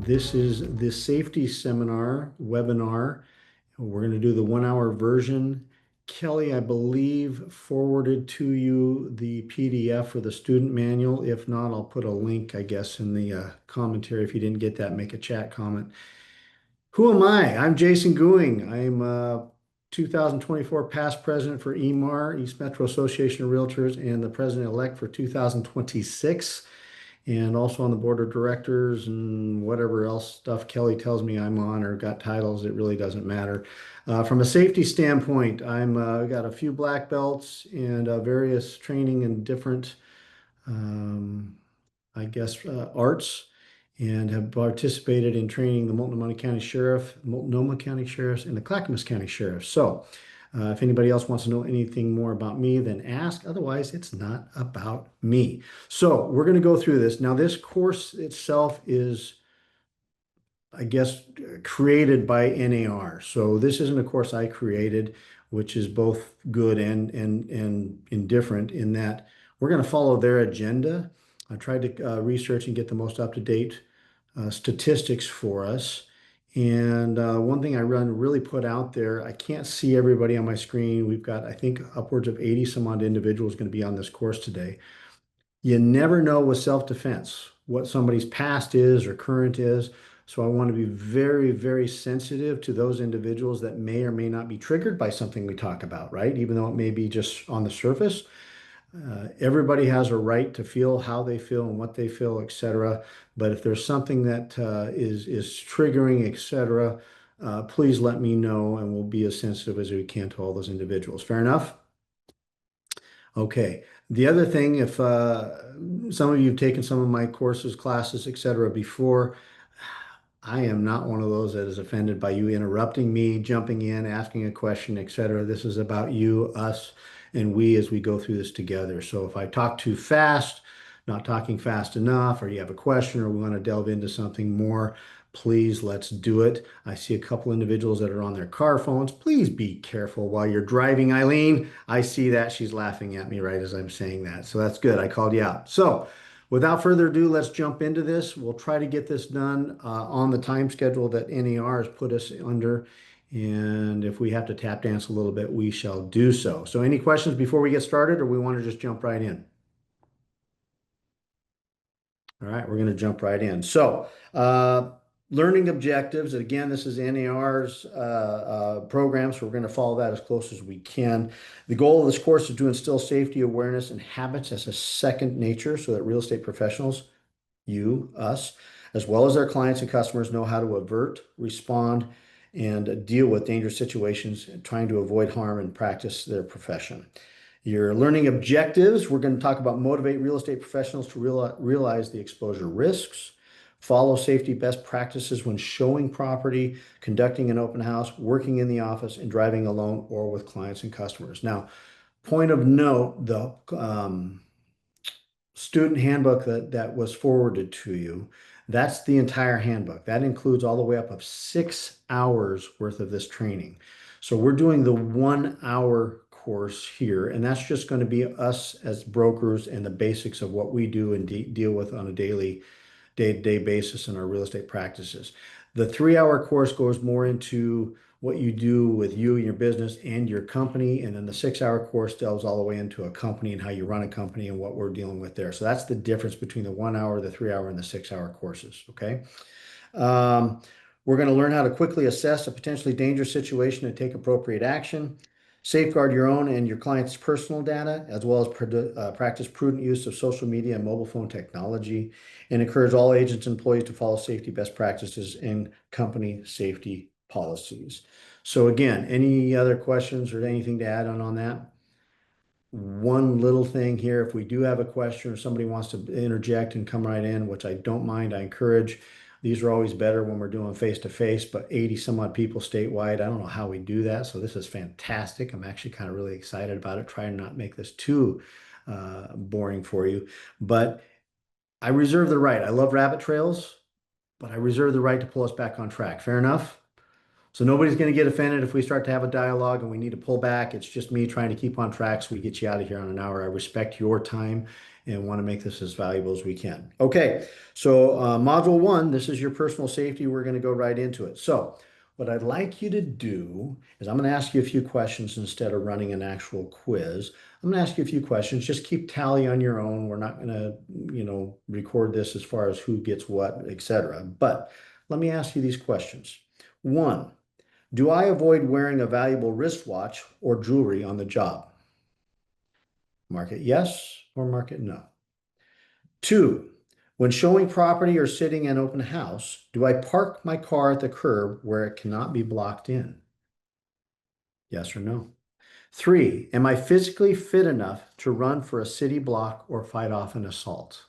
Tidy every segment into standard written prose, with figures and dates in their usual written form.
This is the safety seminar webinar. We're going to do the 1 hour version. Kelly, I believe, forwarded to you the PDF for the student manual. If not, I'll put a link, I guess, in the commentary. If you didn't get that, make a chat comment. Who am I? I'm Jason Gooing. I'm 2024 past president for EMAR, East Metro Association of Realtors, and the president-elect for 2026, and also on the board of directors and whatever else stuff Kelly tells me I'm on or got titles. It really doesn't matter. From a safety standpoint, I'm got a few black belts and various training in different um, I guess, arts, and have participated in training the Multnomah County Sheriff, Multnomah County Sheriffs, and the Clackamas County Sheriff. So, if anybody else wants to know anything more about me, then ask. Otherwise, it's not about me. So, we're going to go through this. Now, this course itself is, I guess, created by NAR. So this isn't a course I created, which is both good and indifferent in that we're going to follow their agenda. I tried to research and get the most up-to-date statistics for us. And one thing I really put out there, I can't see everybody on my screen. We've got, I think, upwards of 80 some odd individuals going to be on this course today. You never know with self-defense what somebody's past is or current is. So I want to be very, very sensitive to those individuals that may or may not be triggered by something we talk about, right? Even though it may be just on the surface. Everybody has a right to feel how they feel and what they feel, etc. But if there's something that is triggering, etc., please let me know, and we'll be as sensitive as we can to all those individuals. Fair enough? Okay. The other thing, if some of you have taken some of my courses, classes, etc. before, I am not one of those that is offended by you interrupting me, jumping in, asking a question, etc. This is about you, us, and we as we go through this together. So if I talk too fast, not talking fast enough, or you have a question or we want to delve into something more, please let's do it. I see a couple individuals that are on their car phones. Please be careful while you're driving, Eileen. I see that. She's laughing at me right as I'm saying that. So that's good. I called you out. So without further ado, let's jump into this. We'll try to get this done on the time schedule that NAR has put us under. And if we have to tap dance a little bit, we shall do so. So any questions before we get started, or we want to just jump right in? All right, we're going to jump right in. So, learning objectives. And again, this is NAR's program, so we're going to follow that as close as we can. The goal of this course is to instill safety awareness and habits as a second nature so that real estate professionals, you, us, as well as their clients and customers know how to avert, respond, and deal with dangerous situations, trying to avoid harm and practice their profession. Your learning objectives, we're going to talk about motivate real estate professionals to realize the exposure risks, follow safety best practices when showing property, conducting an open house, working in the office, and driving alone or with clients and customers. Now, point of note, the student handbook that was forwarded to you, that's the entire handbook. That includes all the way up of 6 hours worth of this training. So we're doing the 1 hour course here, and that's just going to be us as brokers and the basics of what we do and deal with on a day-to-day basis in our real estate practices. The 3 hour course goes more into what you do with you and your business and your company. And then the 6 hour course delves all the way into a company and how you run a company and what we're dealing with there. So that's the difference between the 1 hour, the 3 hour, and the 6 hour courses. Okay. Um, we're going to learn how to quickly assess a potentially dangerous situation and take appropriate action, safeguard your own and your client's personal data, as well as practice prudent use of social media and mobile phone technology, and encourage all agents and employees to follow safety best practices and company safety policies. So again, any other questions or anything to add on that? One little thing here, if we do have a question or somebody wants to interject and come right in, which I don't mind, I encourage. These are always better when we're doing face-to-face, but 80 some odd people statewide, I don't know how we do that. So this is fantastic. I'm actually kind of really excited about it. Try to not make this too boring for you, but I reserve the right. I love rabbit trails, but I reserve the right to pull us back on track. Fair enough? So nobody's going to get offended if we start to have a dialogue and we need to pull back. It's just me trying to keep on track so we get you out of here on an hour. I respect your time and want to make this as valuable as we can. Okay, so module one, this is your personal safety. We're going to go right into it. So what I'd like you to do is I'm going to ask you a few questions instead of running an actual quiz. I'm going to ask you a few questions. Just keep tally on your own. We're not going to, record this as far as who gets what, etc. But let me ask you these questions. One, do I avoid wearing a valuable wristwatch or jewelry on the job? Mark it yes or mark it no. Two, when showing property or sitting in an open house, do I park my car at the curb where it cannot be blocked in? Yes or no. Three, am I physically fit enough to run for a city block or fight off an assault?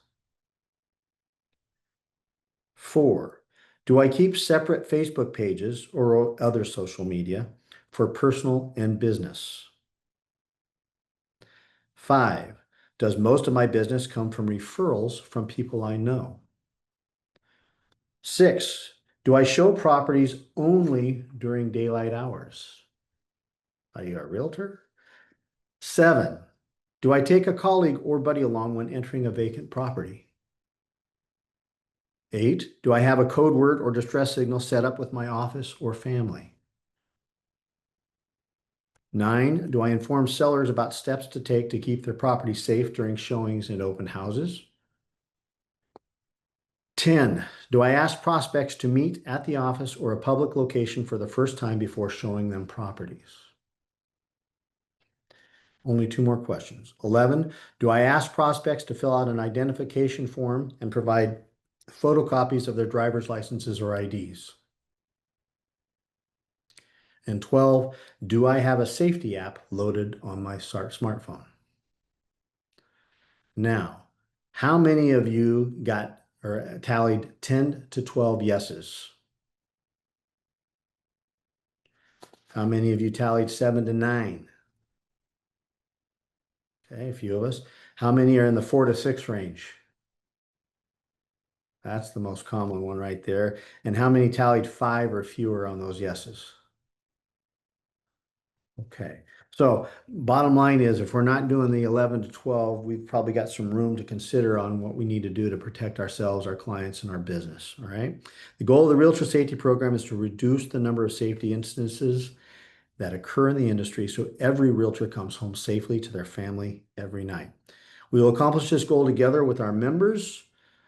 Four, do I keep separate Facebook pages or other social media for personal and business? Five, does most of my business come from referrals from people I know? Six, do I show properties only during daylight hours? Are you a realtor? Seven, do I take a colleague or buddy along when entering a vacant property? Eight, do I have a code word or distress signal set up with my office or family? Nine, do I inform sellers about steps to take to keep their property safe during showings in open houses? 10, do I ask prospects to meet at the office or a public location for the first time before showing them properties? Only two more questions. 11, do I ask prospects to fill out an identification form and provide photocopies of their driver's licenses or IDs? And 12, do I have a safety app loaded on my smartphone? Now, how many of you got or tallied 10 to 12 yeses? How many of you tallied 7 to 9? Okay, a few of us. How many are in the 4 to 6 range? That's the most common one right there. And how many tallied 5 or fewer on those yeses? Okay. So bottom line is if we're not doing the 11 to 12, we've probably got some room to consider on what we need to do to protect ourselves, our clients, and our business. All right. The goal of the Realtor Safety Program is to reduce the number of safety instances that occur in the industry so every realtor comes home safely to their family every night. We will accomplish this goal together with our members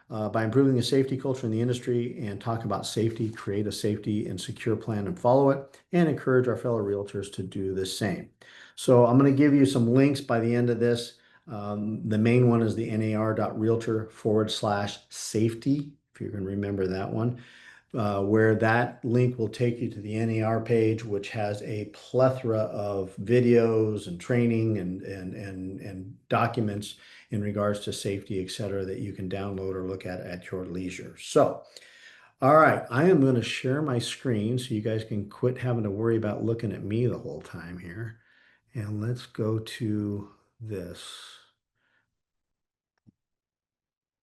by improving the safety culture in the industry and talk about safety, create a safety and secure plan and follow it, and encourage our fellow realtors to do the same. So I'm going to give you some links by the end of this. The main one is the nar.realtor/safety, if you can remember that one, where that link will take you to the NAR page, which has a plethora of videos and training and documents in regards to safety, et cetera, that you can download or look at your leisure. So, all right, I am going to share my screen so you guys can quit having to worry about looking at me the whole time here. And let's go to this.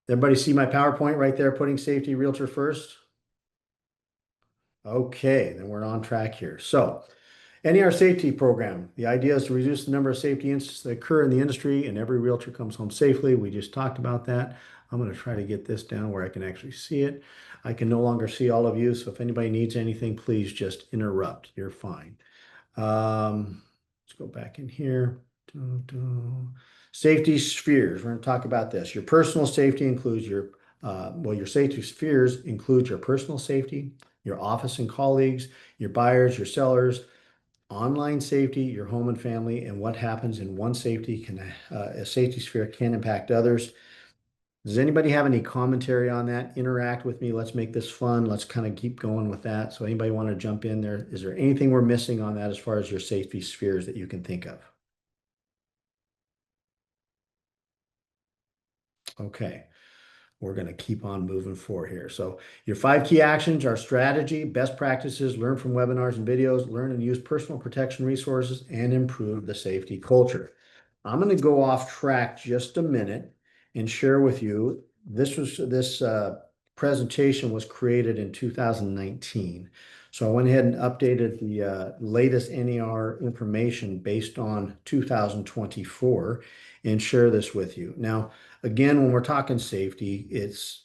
Everybody see my PowerPoint right there, putting safety realtor first? Okay, then we're on track here. So, NER safety program. The idea is to reduce the number of safety incidents that occur in the industry and every realtor comes home safely. We just talked about that. I'm going to try to get this down where I can actually see it. I can no longer see all of you, so if anybody needs anything, please just interrupt. You're fine. Let's go back in here. Safety spheres. We're going to talk about this. Your personal safety includes your safety spheres include your personal safety, your office and colleagues, your buyers, your sellers, online safety, your home and family, and what happens in one a safety sphere can impact others. Does anybody have any commentary on that? Interact with me. Let's make this fun. Let's kind of keep going with that. So anybody want to jump in there? Is there anything we're missing on that as far as your safety spheres that you can think of? Okay. We're going to keep on moving forward here. So your 5 key actions are strategy, best practices, learn from webinars and videos, learn and use personal protection resources, and improve the safety culture. I'm going to go off track just a minute and share with you. This presentation was created in 2019. So I went ahead and updated the latest NER information based on 2024 and share this with you. Now, again, when we're talking safety, it's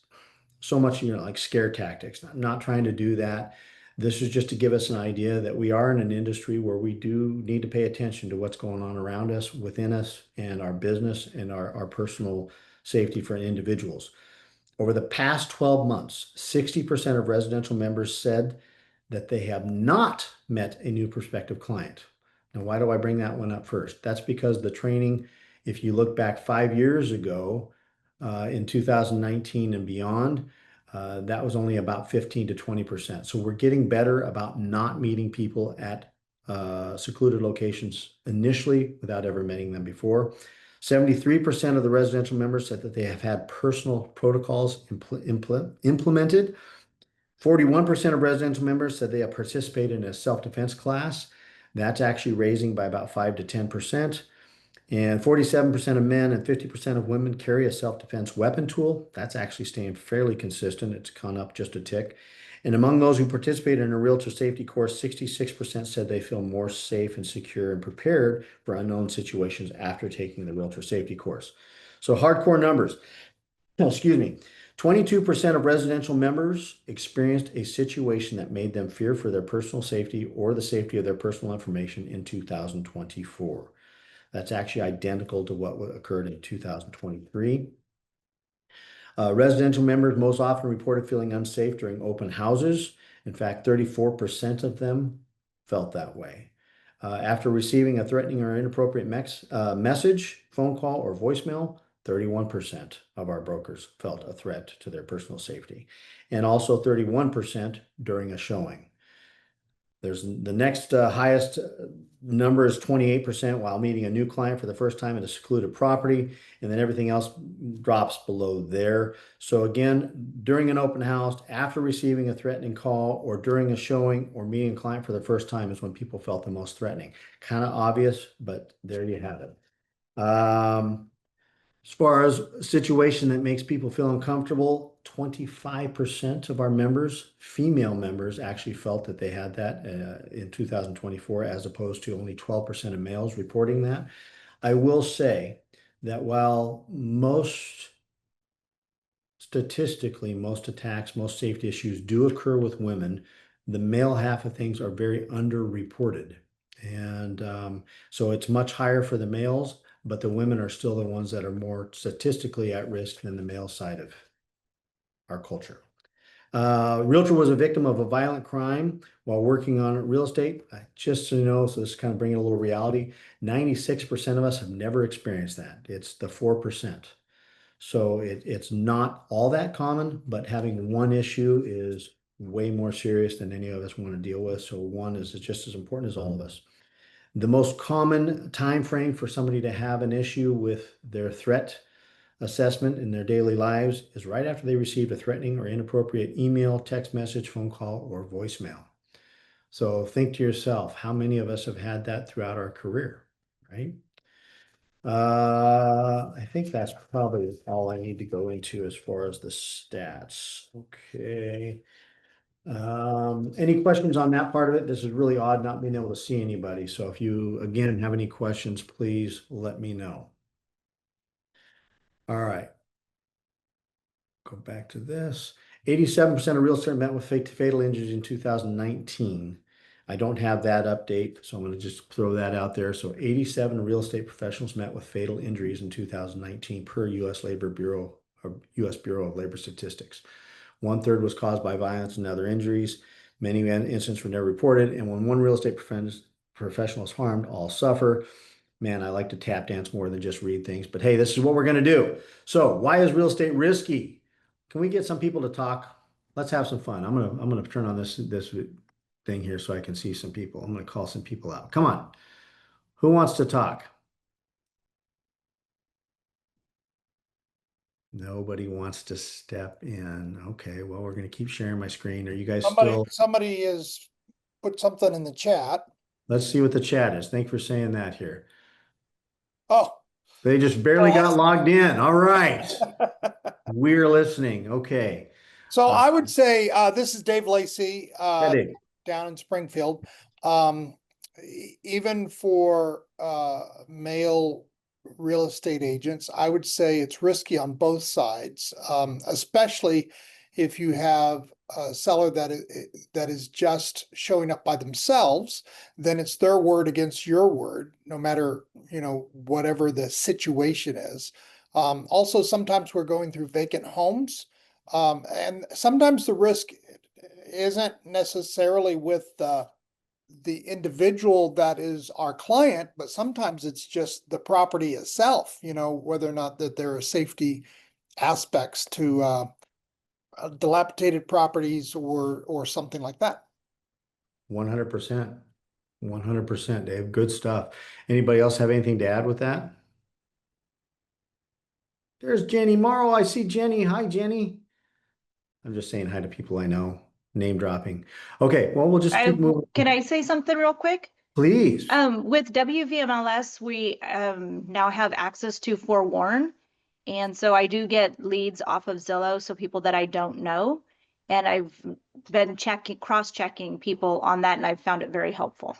so much, like scare tactics. I'm not trying to do that. This is just to give us an idea that we are in an industry where we do need to pay attention to what's going on around us, within us, and our business and our personal safety for individuals. Over the past 12 months, 60% of residential members said that they have not met a new prospective client. Now, why do I bring that one up first? That's because the training, if you look back 5 years ago, in 2019 and beyond, that was only about 15 to 20%. So we're getting better about not meeting people at secluded locations initially without ever meeting them before. 73% of the residential members said that they have had personal protocols implemented. 41% of residential members said they have participated in a self-defense class. That's actually raising by about 5 to 10%. And 47% of men and 50% of women carry a self-defense weapon tool. That's actually staying fairly consistent. It's gone up just a tick. And among those who participated in a realtor safety course, 66% said they feel more safe and secure and prepared for unknown situations after taking the realtor safety course. So hardcore numbers. Excuse me. 22% of residential members experienced a situation that made them fear for their personal safety or the safety of their personal information in 2024. That's actually identical to what occurred in 2023. Residential members most often reported feeling unsafe during open houses. In fact, 34% of them felt that way. After receiving a threatening or inappropriate message, phone call, or voicemail, 31% of our brokers felt a threat to their personal safety, and also 31% during a showing. There's the next highest number is 28% while meeting a new client for the first time at a secluded property, and then everything else drops below there. So again, during an open house, after receiving a threatening call, or during a showing or meeting a client for the first time is when people felt the most threatening. Kind of obvious, but there you have it. As far as a situation that makes people feel uncomfortable, 25% of our members, female members, actually felt that they had that in 2024, as opposed to only 12% of males reporting that. I will say that while statistically, most attacks, most safety issues do occur with women, the male half of things are very underreported. And so it's much higher for the males, but the women are still the ones that are more statistically at risk than the male side of our culture. Realtor was a victim of a violent crime while working on real estate. Just so you know, so this is kind of bringing a little reality. 96% of us have never experienced that. It's the 4%. So it's not all that common, but having one issue is way more serious than any of us want to deal with. So one is just as important as all of us. The most common time frame for somebody to have an issue with their threat assessment in their daily lives is right after they received a threatening or inappropriate email, text message, phone call, or voicemail. So think to yourself, how many of us have had that throughout our career, right? I think that's probably all I need to go into as far as the stats. Okay. Any questions on that part of it? This is really odd not being able to see anybody. So if you, again, have any questions, please let me know. All right. Go back to this. 87% of real estate met with fatal injuries in 2019. I don't have that update, so I'm going to just throw that out there. So 87 real estate professionals met with fatal injuries in 2019 per U.S. Bureau of Labor Statistics. 1/3 was caused by violence and other injuries. Many incidents were never reported, and when one real estate professional is harmed, all suffer. Man, I like to tap dance more than just read things, but hey, this is what we're going to do. So why is real estate risky? Can we get some people to talk? Let's have some fun. I'm gonna turn on this thing here so I can see some people. I'm gonna call some people out. Come on. Who wants to talk? Nobody wants to step in. Okay, well, we're gonna keep sharing my screen. Are you guys still? Somebody has put something in the chat. Let's see what the chat is. Thank you for saying that here. Oh, They just barely got logged in. All right. We're listening. Okay. So I would say, this is Dave Lacey. Dave. down in Springfield. Um, Even for male real estate agents, I would say it's risky on both sides, especially if you have a seller that is just showing up by themselves. Then it's their word against your word, no matter, whatever the situation is. Also, sometimes we're going through vacant homes, and sometimes the risk isn't necessarily with the individual that is our client, but sometimes it's just the property itself, whether or not that there are safety aspects to dilapidated properties or something like that. 100%. 100%, Dave. Good stuff. Anybody else have anything to add with that? There's Jenny Morrow. I see Jenny. Hi, Jenny. I'm just saying hi to people I know, name dropping. Okay, well, we'll just keep I moving. can I say something real quick? Please. With WVMLS, we now have access to forewarn. And so I do get leads off of Zillow, so people that I don't know. And I've been cross-checking people on that, and I've found it very helpful.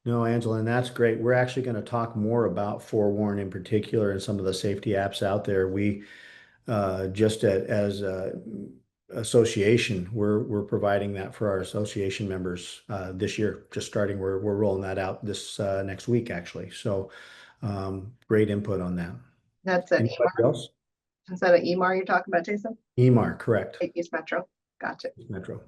No, Angela, and that's great. We're actually going to talk more about Forewarn in particular and some of the safety apps out there. We just as a association, we're providing that for our association members this year. Just starting, we're rolling that out this next week actually. So great input on that. That's an Anybody EMAR. else? Is that an EMAR you're talking about, Jason? EMAR, correct. East Metro. Gotcha. Metro.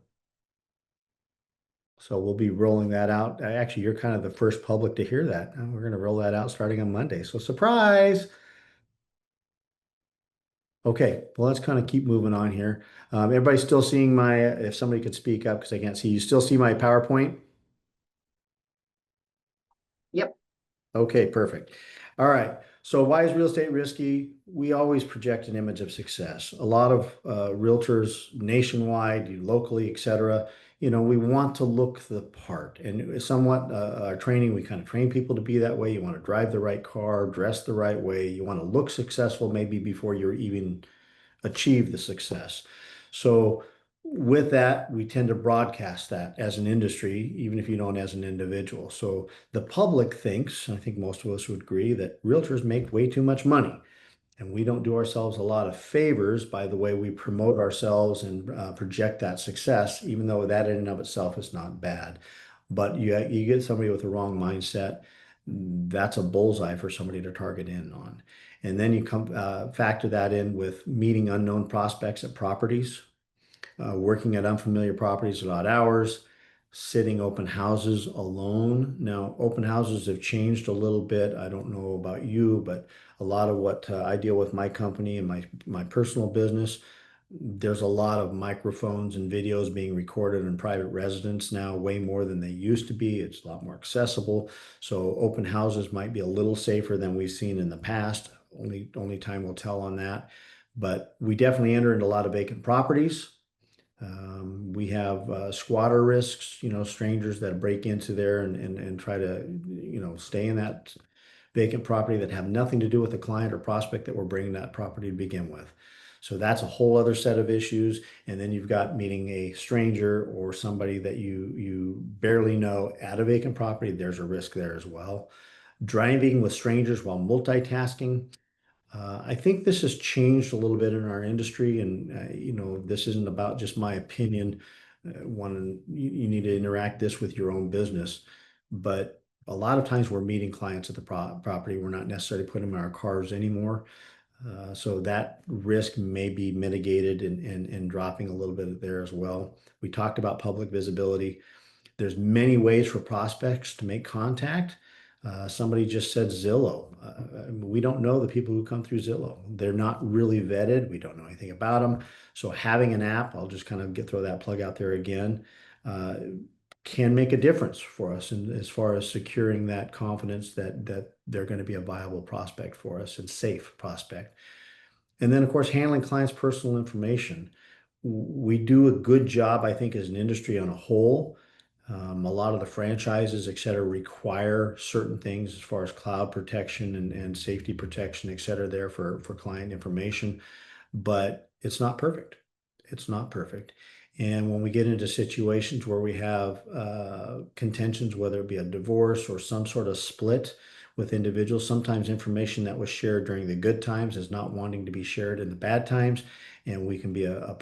So we'll be rolling that out. Actually, you're kind of the first public to hear that. And we're going to roll that out starting on Monday. So surprise. Okay, well, let's kind of keep moving on here. Everybody's still seeing if somebody could speak up because I can't see, you still see my PowerPoint? Yep. Okay, perfect. All right. So why is real estate risky? We always project an image of success. A lot of realtors nationwide, locally, et cetera, we want to look the part. And somewhat our training, we kind of train people to be that way. You want to drive the right car, dress the right way. You want to look successful maybe before you're even achieve the success. So with that, we tend to broadcast that as an industry, even if you don't as an individual. So the public thinks, I think most of us would agree, that realtors make way too much money. And we don't do ourselves a lot of favors by the way we promote ourselves and project that success, even though that in and of itself is not bad. But you get somebody with the wrong mindset, that's a bullseye for somebody to target in on. And then you come factor that in with meeting unknown prospects at properties, working at unfamiliar properties at odd hours, sitting open houses alone. Now, open houses have changed a little bit. I don't know about you, but a lot of what I deal with my company and my personal business, there's a lot of microphones and videos being recorded in private residence now, way more than they used to be. It's a lot more accessible. So open houses might be a little safer than we've seen in the past. Only time will tell on that. But we definitely enter into a lot of vacant properties. We have squatter risks, strangers that break into there and try to, stay in that vacant property that have nothing to do with the client or prospect that we're bringing that property to begin with. So that's a whole other set of issues. And then you've got meeting a stranger or somebody that you barely know at a vacant property. There's a risk there as well. Driving with strangers while multitasking. I think this has changed a little bit in our industry, and this isn't about just my opinion. You need to interact this with your own business, but a lot of times we're meeting clients at the property. We're not necessarily putting them in our cars anymore. So that risk may be mitigated and dropping a little bit there as well. We talked about public visibility. There's many ways for prospects to make contact. Somebody just said Zillow. We don't know the people who come through Zillow. They're not really vetted. We don't know anything about them. So having an app, I'll just kind of throw that plug out there again, can make a difference for us as far as securing that confidence that they're going to be a viable prospect for us and safe prospect. And then, of course, handling clients' personal information. We do a good job, I think, as an industry on a whole. A lot of the franchises, et cetera, require certain things as far as cloud protection and safety protection, et cetera, there for client information, but it's not perfect. It's not perfect. And when we get into situations where we have contentions, whether it be a divorce or some sort of split with individuals, sometimes information that was shared during the good times is not wanting to be shared in the bad times, and we can be a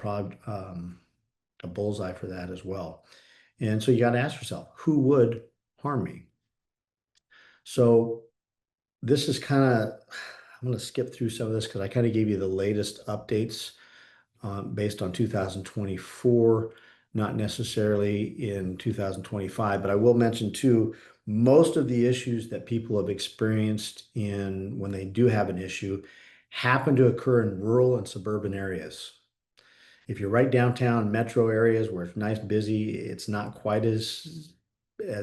bullseye for that as well. And so you got to ask yourself, who would harm me? So this is kind of, I'm going to skip through some of this because I kind of gave you the latest updates based on 2024, not necessarily in 2025, but I will mention too, most of the issues that people have experienced in when they do have an issue happen to occur in rural and suburban areas. If you're right downtown metro areas where it's nice, busy, it's not quite as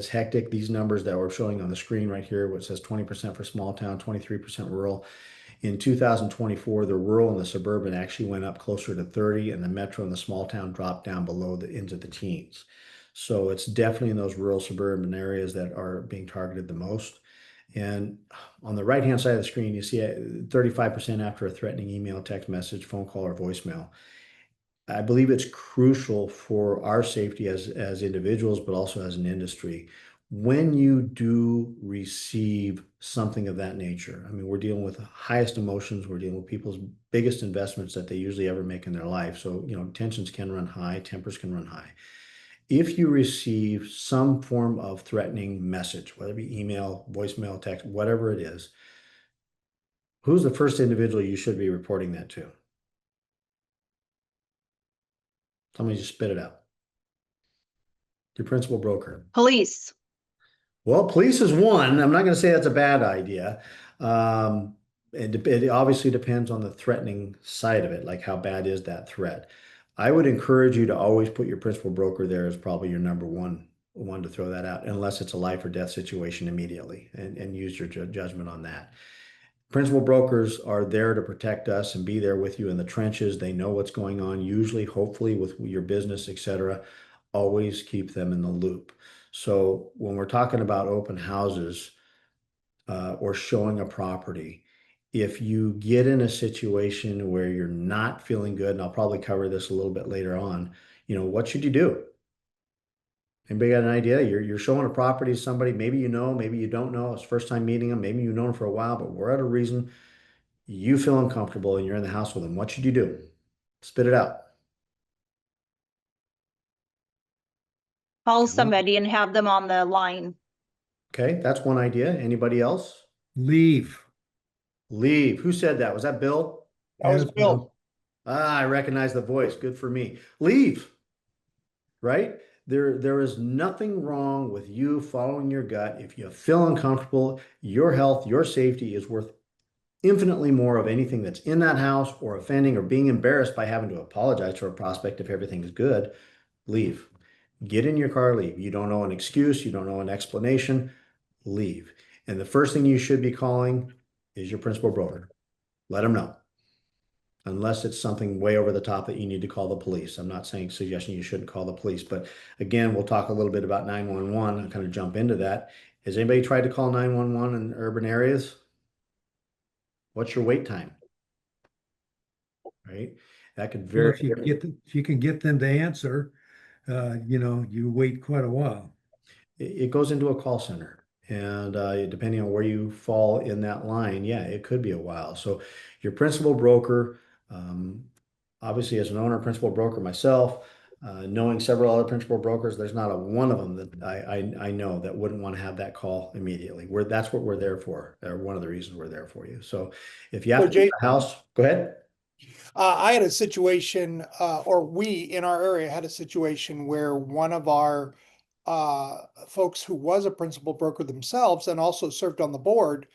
hectic. These numbers that we're showing on the screen right here, which says 20% for small town, 23% rural. In 2024, the rural and the suburban actually went up closer to 30, and the metro and the small town dropped down below the into the teens. So it's definitely in those rural suburban areas that are being targeted the most. And on the right-hand side of the screen, you see 35% after a threatening email, text message, phone call, or voicemail. I believe it's crucial for our safety as individuals, but also as an industry. When you do receive something of that nature, I mean, we're dealing with the highest emotions, we're dealing with people's biggest investments that they usually ever make in their life. So, tensions can run high, tempers can run high. If you receive some form of threatening message, whether it be email, voicemail, text, whatever it is, who's the first individual you should be reporting that to? Somebody just spit it out. Your principal broker. Police. Well, police is one. I'm not going to say that's a bad idea. It obviously depends on the threatening side of it, like how bad is that threat. I would encourage you to always put your principal broker there as probably your number one to throw that out, unless it's a life or death situation immediately, and use your judgment on that. Principal brokers are there to protect us and be there with you in the trenches. They know what's going on, usually, hopefully, with your business, etc. Always keep them in the loop. So when we're talking about open houses or showing a property, if you get in a situation where you're not feeling good, and I'll probably cover this a little bit later on, what should you do? Anybody got an idea? You're showing a property to somebody, maybe you know, maybe you don't know. It's first time meeting them, maybe you've known them for a while, but we're at a reason you feel uncomfortable and you're in the house with them. What should you do? Spit it out. Call Come on. somebody and have them on the line. Okay, that's one idea. Anybody else? Leave. Leave. Who said that? Was that Bill? That was Yes, Bill. I recognize the voice. Good for me. Leave. Right? There is nothing wrong with you following your gut. If you feel uncomfortable, your health, your safety is worth infinitely more of anything that's in that house or offending or being embarrassed by having to apologize for a prospect if everything is good. Leave. Get in your car, leave. You don't know an excuse, you don't know an explanation, leave. And the first thing you should be calling is your principal broker. Let them know. Unless it's something way over the top that you need to call the police. I'm not suggesting you shouldn't call the police, but again, we'll talk a little bit about 911 and kind of jump into that. Has anybody tried to call 911 in urban areas? What's your wait time? Right? That could Well, vary. if you can get them to answer, you wait quite a while. It goes into a call center, and depending on where you fall in that line, yeah, it could be a while. So your principal broker, obviously as an owner principal broker myself, knowing several other principal brokers, there's not a one of them that I know that wouldn't want to have that call immediately. That's what we're there for, or one of the reasons we're there for you. So if you have So to leave Jay, the house, go ahead. I had a situation, or we in our area had a situation where one of our folks who was a principal broker themselves and also served on the board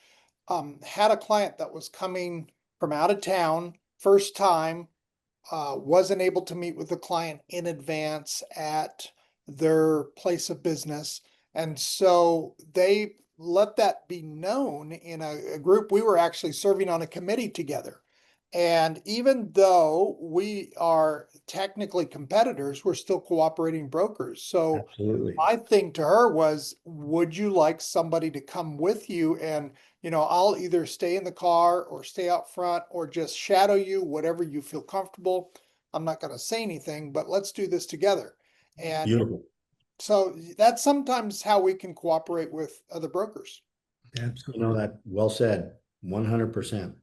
had a client that was coming from out of town, first time, wasn't able to meet with the client in advance at their place of business. And so they let that be known in a group. We were actually serving on a committee together. And even though we are technically competitors, we're still cooperating brokers. So Absolutely. my thing to her was, would you like somebody to come with you? And, I'll either stay in the car or stay out front or just shadow you, whatever you feel comfortable. I'm not gonna say anything, but let's do this together. And Beautiful. so that's sometimes how we can cooperate with other brokers. You Absolutely. know that, well said, 100%.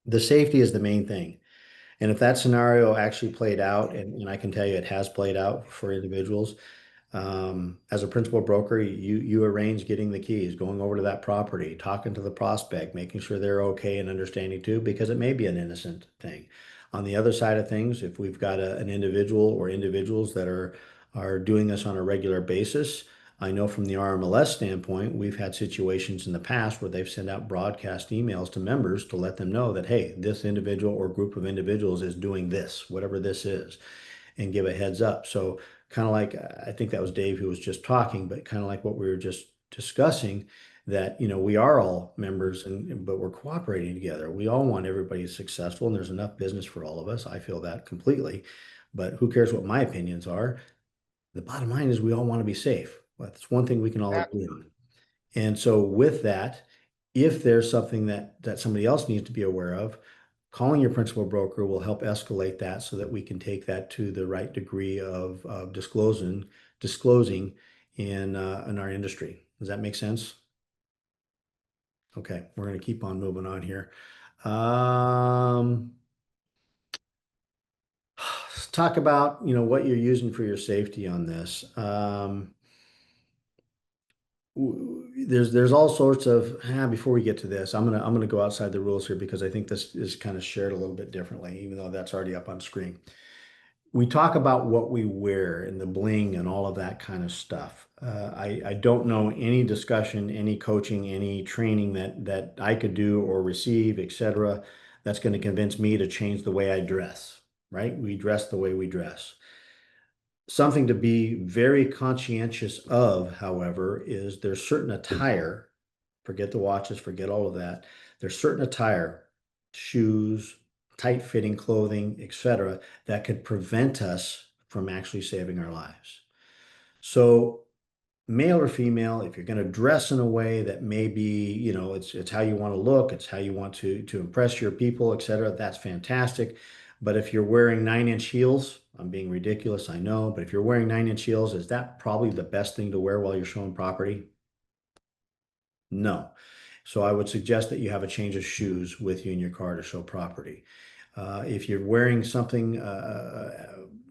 The safety is the main thing. And if that scenario actually played out, and I can tell you it has played out for individuals, as a principal broker, you arrange getting the keys, going over to that property, talking to the prospect, making sure they're okay and understanding too, because it may be an innocent thing. On the other side of things, if we've got an individual or individuals that are doing this on a regular basis, I know from the RMLS standpoint, we've had situations in the past where they've sent out broadcast emails to members to let them know that, hey, this individual or group of individuals is doing this, whatever this is, and give a heads up. So kind of like, I think that was Dave who was just talking, but kind of like what we were just discussing, that, we are all members but we're cooperating together. We all want everybody successful and there's enough business for all of us. I feel that completely, but who cares what my opinions are? The bottom line is we all want to be safe. That's one thing we can all agree on. And so with that, if there's something that somebody else needs to be aware of, calling your principal broker will help escalate that so that we can take that to the right degree of disclosing in our industry. Does that make sense? Okay, we're going to keep on moving on here. Let's talk about, what you're using for your safety on this. There's all sorts of, before we get to this, I'm gonna go outside the rules here because I think this is kind of shared a little bit differently, even though that's already up on screen. We talk about what we wear and the bling and all of that kind of stuff. I don't know any discussion, any coaching, any training that I could do or receive, etc., that's going to convince me to change the way I dress, right? We dress the way we dress. Something to be very conscientious of, however, is there's certain attire, forget the watches, forget all of that. There's certain attire, shoes, tight fitting clothing, etc., that could prevent us from actually saving our lives. So male or female, if you're going to dress in a way that maybe, it's how you want to look, it's how you want to impress your people, etc., that's fantastic. But if you're wearing 9-inch heels, I'm being ridiculous, I know, but if you're wearing 9-inch heels, is that probably the best thing to wear while you're showing property? No. So I would suggest that you have a change of shoes with you in your car to show property. If you're wearing something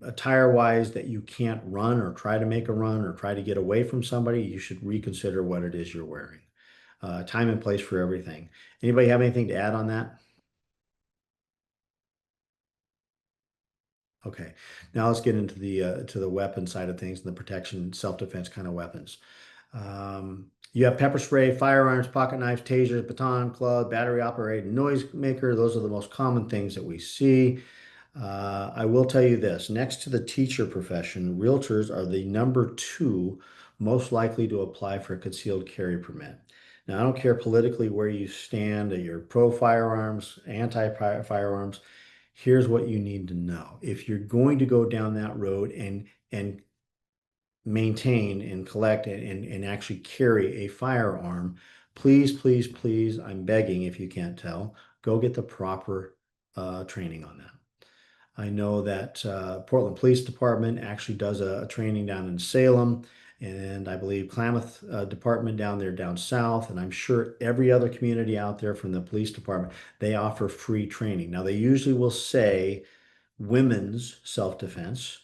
attire-wise that you can't run or try to make a run or try to get away from somebody, you should reconsider what it is you're wearing. Time and place for everything. Anybody have anything to add on that? Okay, now let's get into the weapon side of things and the protection, self-defense kind of weapons. You have pepper spray, firearms, pocket knives, tasers, baton, club, battery operated noise maker. Those are the most common things that we see. I will tell you this, next to the teacher profession, realtors are the #2 most likely to apply for a concealed carry permit. Now, I don't care politically where you stand, you're pro firearms, anti firearms. Here's what you need to know. If you're going to go down that road and maintain and collect and actually carry a firearm, please, please, please, I'm begging if you can't tell, go get the proper training on that. I know that Portland Police Department actually does a training down in Salem, and I believe Klamath Department down there down south, and I'm sure every other community out there from the police department, they offer free training. Now, they usually will say women's self-defense.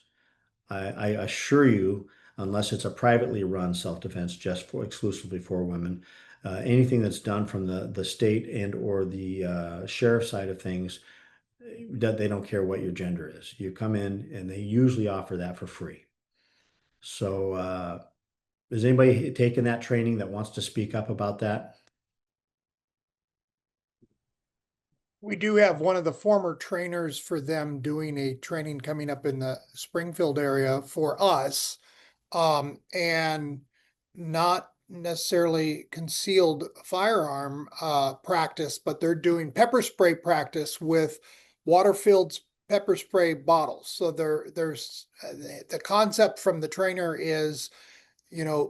I assure you, unless it's a privately run self-defense just for exclusively for women, anything that's done from the state and or the sheriff side of things, that they don't care what your gender is. You come in and they usually offer that for free. So, is anybody taking that training that wants to speak up about that? We do have one of the former trainers for them doing a training coming up in the Springfield area for us. And not necessarily concealed firearm practice, but they're doing pepper spray practice with water-filled pepper spray bottles. So there's the concept from the trainer is,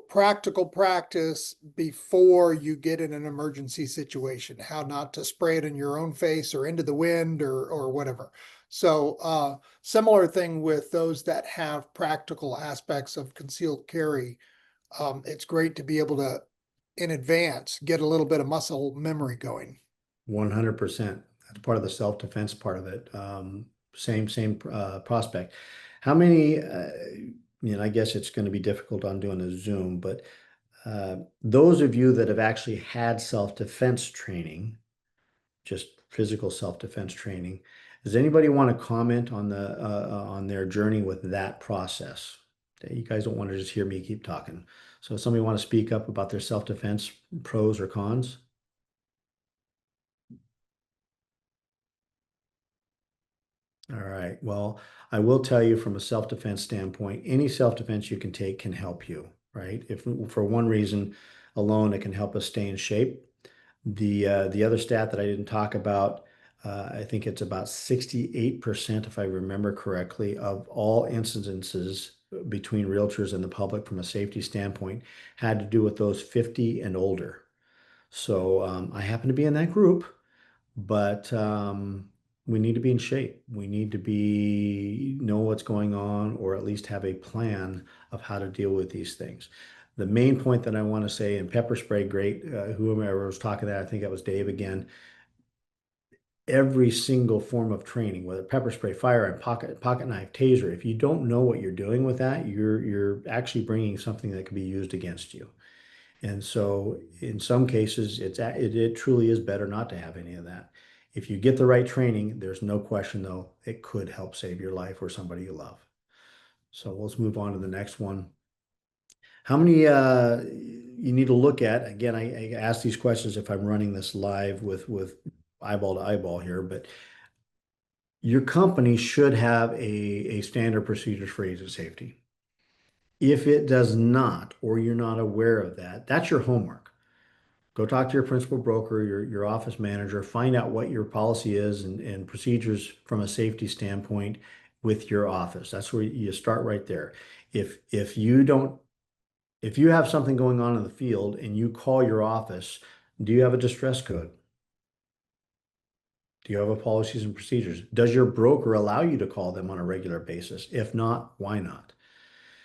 practical practice before you get in an emergency situation, how not to spray it in your own face or into the wind or whatever. So, similar thing with those that have practical aspects of concealed carry. It's great to be able to, in advance, get a little bit of muscle memory going. 100%. That's part of the self-defense part of it. Same prospect. How many, I guess it's going to be difficult on doing a Zoom, but those of you that have actually had self-defense training, just physical self-defense training, does anybody want to comment on on their journey with that process? You guys don't want to just hear me keep talking. So somebody want to speak up about their self-defense pros or cons? All right. Well, I will tell you from a self-defense standpoint, any self-defense you can take can help you, right? If for one reason alone, it can help us stay in shape. The other stat that I didn't talk about, I think it's about 68%, if I remember correctly, of all incidences between realtors and the public from a safety standpoint had to do with those 50 and older. So I happen to be in that group, but we need to be in shape. We need to know what's going on, or at least have a plan of how to deal with these things. The main point that I want to say, and pepper spray, great. Whoever was talking that, I think that was Dave again. Every single form of training, whether pepper spray, firearm, pocket knife, taser, if you don't know what you're doing with that, you're actually bringing something that can be used against you. And so in some cases, it truly is better not to have any of that. If you get the right training, there's no question though, it could help save your life or somebody you love. So let's move on to the next one. How many you need to look at? Again, I ask these questions if I'm running this live with eyeball to eyeball here, but your company should have a standard procedures for agent safety. If it does not, or you're not aware of that, that's your homework. Go talk to your principal broker, your office manager, find out what your policy is and procedures from a safety standpoint with your office. That's where you start right there. If you don't, if you have something going on in the field and you call your office, do you have a distress code? Do you have a policies and procedures? Does your broker allow you to call them on a regular basis? If not, why not?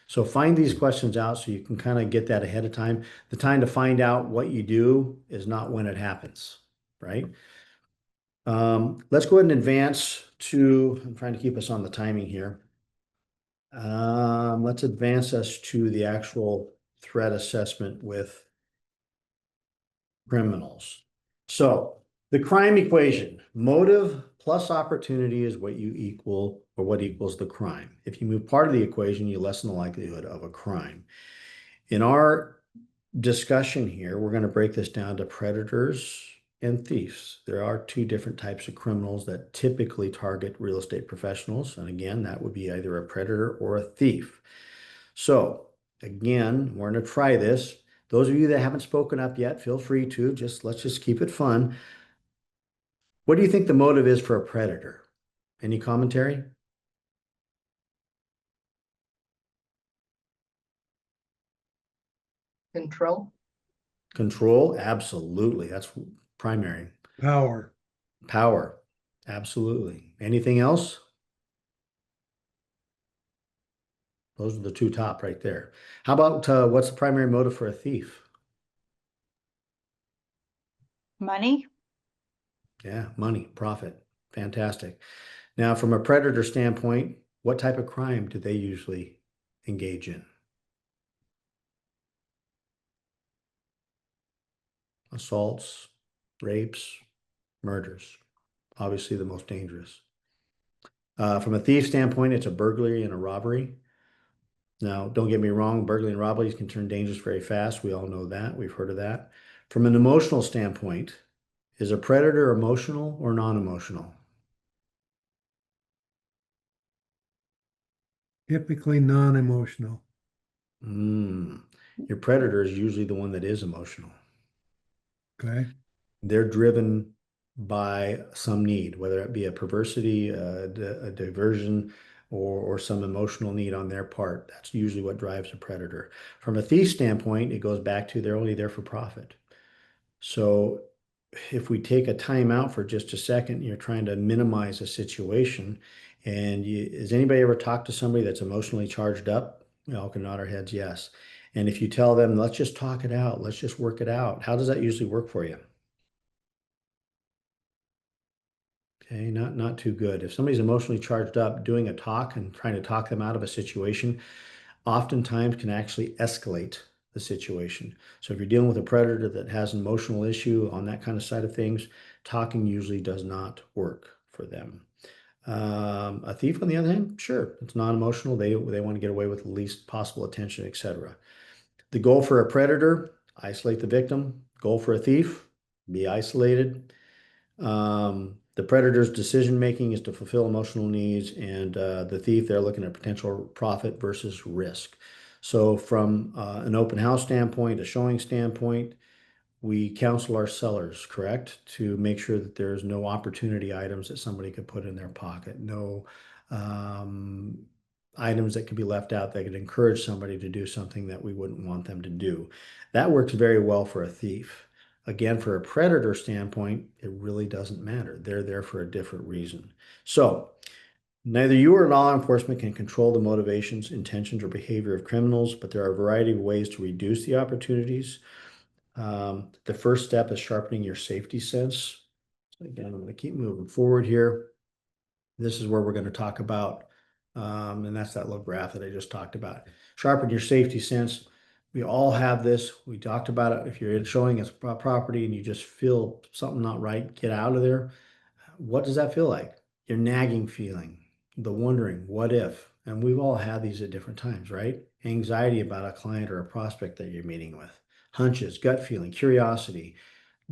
So find these questions out so you can kind of get that ahead of time. The time to find out what you do is not when it happens, right? Let's go ahead and advance to, I'm trying to keep us on the timing here. Let's advance us to the actual threat assessment with criminals. So the crime equation, motive plus opportunity is what you equal, or what equals the crime. If you move part of the equation, you lessen the likelihood of a crime. In our discussion here, we're going to break this down to predators and thieves. There are two different types of criminals that typically target real estate professionals. And again, that would be either a predator or a thief. So again, we're going to try this. Those of you that haven't spoken up yet, feel free to let's just keep it fun. What do you think the motive is for a predator? Any commentary? Control. Control? Absolutely. That's primary. Power. Power. Absolutely. Anything else? Those are the two top right there. How about what's the primary motive for a thief? Money? Yeah, money, profit. Fantastic. Now, from a predator standpoint, what type of crime do they usually engage in? Assaults, rapes, murders. Obviously the most dangerous. From a thief standpoint, it's a burglary and a robbery. Now, don't get me wrong, burglary and robberies can turn dangerous very fast. We all know that. We've heard of that. From an emotional standpoint, is a predator emotional or non-emotional? Typically non-emotional. Your predator is usually the one that is emotional. Okay. They're driven by some need, whether it be a perversity, a diversion, or some emotional need on their part. That's usually what drives a predator. From a thief standpoint, it goes back to they're only there for profit. So if we take a time out for just a second, you're trying to minimize a situation. And has anybody ever talked to somebody that's emotionally charged up? We all can nod our heads, yes. And if you tell them, let's just talk it out, let's just work it out, how does that usually work for you? Okay, not too good. If somebody's emotionally charged up, doing a talk and trying to talk them out of a situation oftentimes can actually escalate the situation. So if you're dealing with a predator that has an emotional issue on that kind of side of things, talking usually does not work for them. A thief, on the other hand, sure, it's non-emotional. They want to get away with the least possible attention, etc. The goal for a predator, isolate the victim. Goal for a thief, be isolated. The predator's decision making is to fulfill emotional needs, and the thief, they're looking at potential profit versus risk. So, from an open house standpoint, a showing standpoint, we counsel our sellers, correct, to make sure that there's no opportunity items that somebody could put in their pocket, no um, items that could be left out that could encourage somebody to do something that we wouldn't want them to do. That works very well for a thief. Again, for a predator standpoint, it really doesn't matter. They're there for a different reason. So, neither you or law enforcement can control the motivations, intentions, or behavior of criminals, but there are a variety of ways to reduce the opportunities. The first step is sharpening your safety sense. So again, I'm going to keep moving forward here. This is where we're going to talk about, and that's that little graph that I just talked about. Sharpen your safety sense. We all have this. We talked about it. If you're showing us property and you just feel something not right, get out of there. What does that feel like? Your nagging feeling, the wondering, what if? And we've all had these at different times, right? Anxiety about a client or a prospect that you're meeting with, hunches, gut feeling, curiosity,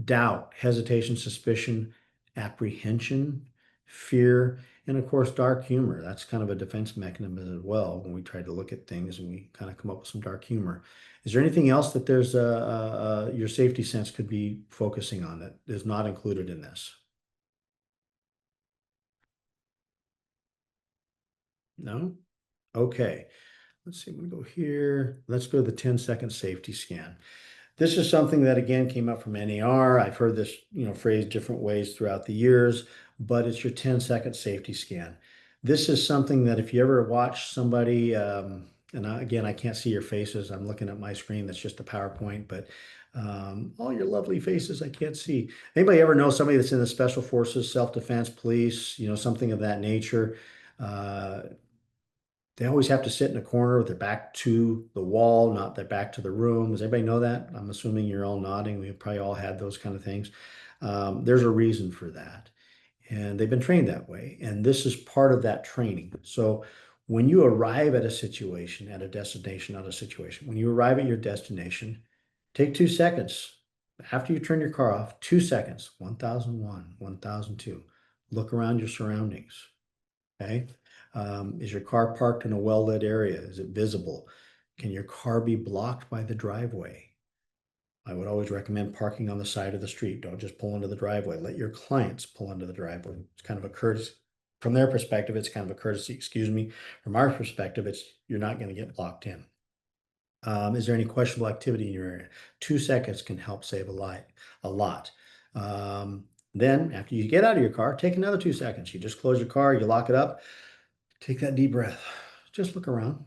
doubt, hesitation, suspicion, apprehension, fear, and of course, dark humor. That's kind of a defense mechanism as well when we try to look at things and we kind of come up with some dark humor. Is there anything else that there's your safety sense could be focusing on that is not included in this? No? Okay. Let's see, I'm gonna go here. Let's go to the 10-second safety scan. This is something that again came up from NAR. I've heard this, phrased different ways throughout the years, but it's your 10-second safety scan. This is something that if you ever watch somebody, again, I can't see your faces. I'm looking at my screen. That's just a PowerPoint, but all your lovely faces I can't see. Anybody ever know somebody that's in the special forces, self-defense, police, something of that nature? Uh, they always have to sit in a corner with their back to the wall, not their back to the room. Does anybody know that? I'm assuming you're all nodding. We've probably all had those kind of things. There's a reason for that. And they've been trained that way. And this is part of that training. So when you arrive at a situation, at a destination, not a situation, when you arrive at your destination, take 2 seconds. After you turn your car off, 2 seconds, 1001, 1002. Look around your surroundings. Okay. Is your car parked in a well-lit area? Is it visible? Can your car be blocked by the driveway? I would always recommend parking on the side of the street. Don't just pull into the driveway. Let your clients pull into the driveway. It's kind of a courtesy. From their perspective, it's kind of a courtesy, excuse me. From our perspective, you're not going to get blocked in. Is there any questionable activity in your area? 2 seconds can help save a lot. Then after you get out of your car, take another 2 seconds. You just close your car, you lock it up. Take that deep breath. Just look around.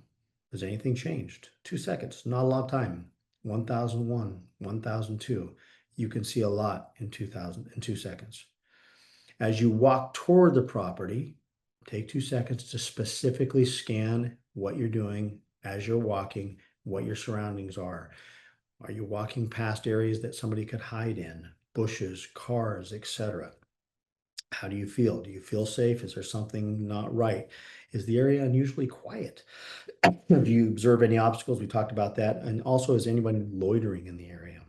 Has anything changed? 2 seconds, not a long time. 1001, 1002. You can see a lot in 2 seconds. As you walk toward the property, take 2 seconds to specifically scan what you're doing as you're walking, what your surroundings are. Are you walking past areas that somebody could hide in? Bushes, cars, etc. How do you feel? Do you feel safe? Is there something not right? Is the area unusually quiet? Do you observe any obstacles? We talked about that. And also, is anyone loitering in the area?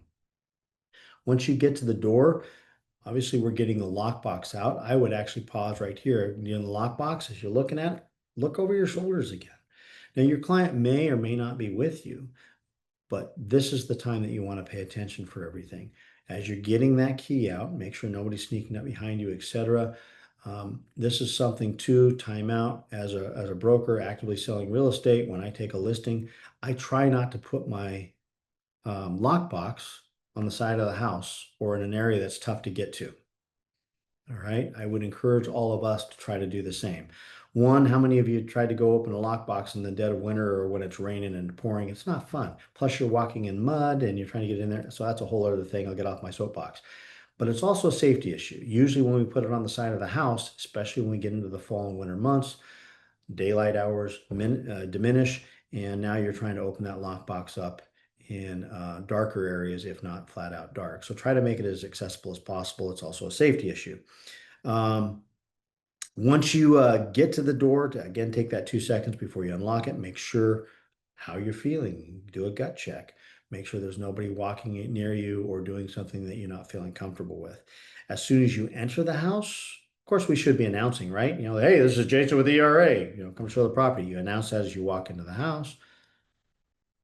Once you get to the door, obviously we're getting the lockbox out. I would actually pause right here. In the lockbox, as you're looking at it, look over your shoulders again. Now, your client may or may not be with you, but this is the time that you want to pay attention for everything. As you're getting that key out, make sure nobody's sneaking up behind you, etc. This is something to time out as a broker actively selling real estate. When I take a listing, I try not to put my lockbox on the side of the house or in an area that's tough to get to. All right, I would encourage all of us to try to do the same. One, how many of you tried to go open a lockbox in the dead of winter or when it's raining and pouring? It's not fun. Plus, you're walking in mud and you're trying to get in there. So that's a whole other thing. I'll get off my soapbox. But it's also a safety issue. Usually, when we put it on the side of the house, especially when we get into the fall and winter months, daylight hours diminish, and now you're trying to open that lockbox up in darker areas, if not flat out dark. So try to make it as accessible as possible. It's also a safety issue. Once you get to the door, to again take that 2 seconds before you unlock it, make sure how you're feeling. Do a gut check. Make sure there's nobody walking near you or doing something that you're not feeling comfortable with. As soon as you enter the house, of course, we should be announcing, right? You know, hey, this is Jason with ERA. You know, come show the property. You announce that as you walk into the house.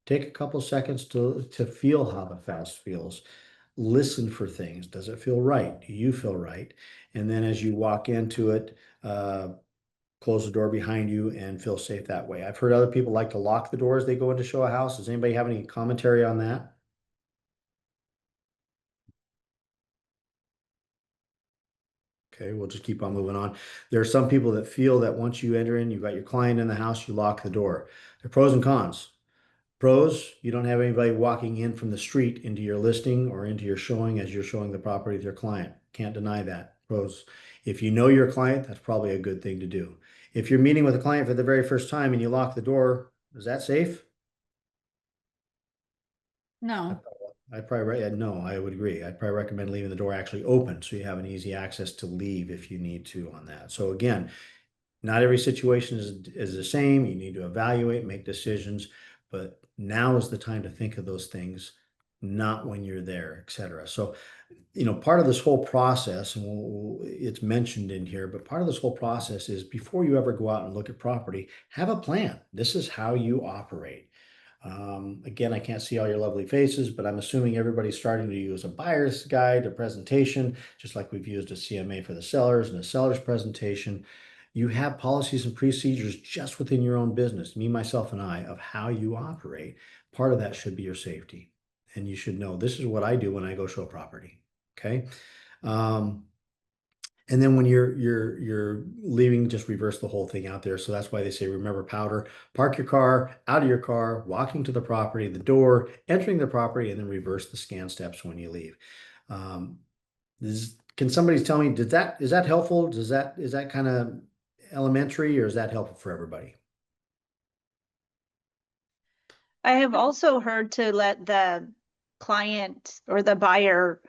Take a couple seconds to feel how the house feels. Listen for things. Does it feel right? Do you feel right? And then as you walk into it, close the door behind you and feel safe that way. I've heard other people like to lock the door as they go in to show a house. Does anybody have any commentary on that? Okay, we'll just keep on moving on. There are some people that feel that once you enter in, you've got your client in the house, you lock the door. There are pros and cons. Pros, you don't have anybody walking in from the street into your listing or into your showing as you're showing the property to your client. Can't deny that. Pros. If you know your client, that's probably a good thing to do. If you're meeting with a client for the very first time and you lock the door, is that safe? No. No, I would agree. I'd probably recommend leaving the door actually open so you have an easy access to leave if you need to on that. So again, not every situation is the same. You need to evaluate, make decisions, but now is the time to think of those things, not when you're there, etc. So, you know, part of this whole process, and it's mentioned in here, but part of this whole process is before you ever go out and look at property, have a plan. This is how you operate. Again, I can't see all your lovely faces, but I'm assuming everybody's starting to use a buyer's guide, a presentation, just like we've used a CMA for the sellers and a seller's presentation. You have policies and procedures just within your own business, me, myself, and I, of how you operate. Part of that should be your safety. And you should know this is what I do when I go show property. Okay. And then when you're leaving, just reverse the whole thing out there. So that's why they say, remember powder, park your car, out of your car, walking to the property, the door, entering the property, and then reverse the scan steps when you leave. Can somebody tell me, is that helpful? Is that kind of elementary or is that helpful for everybody? I have also heard to let the client or the buyer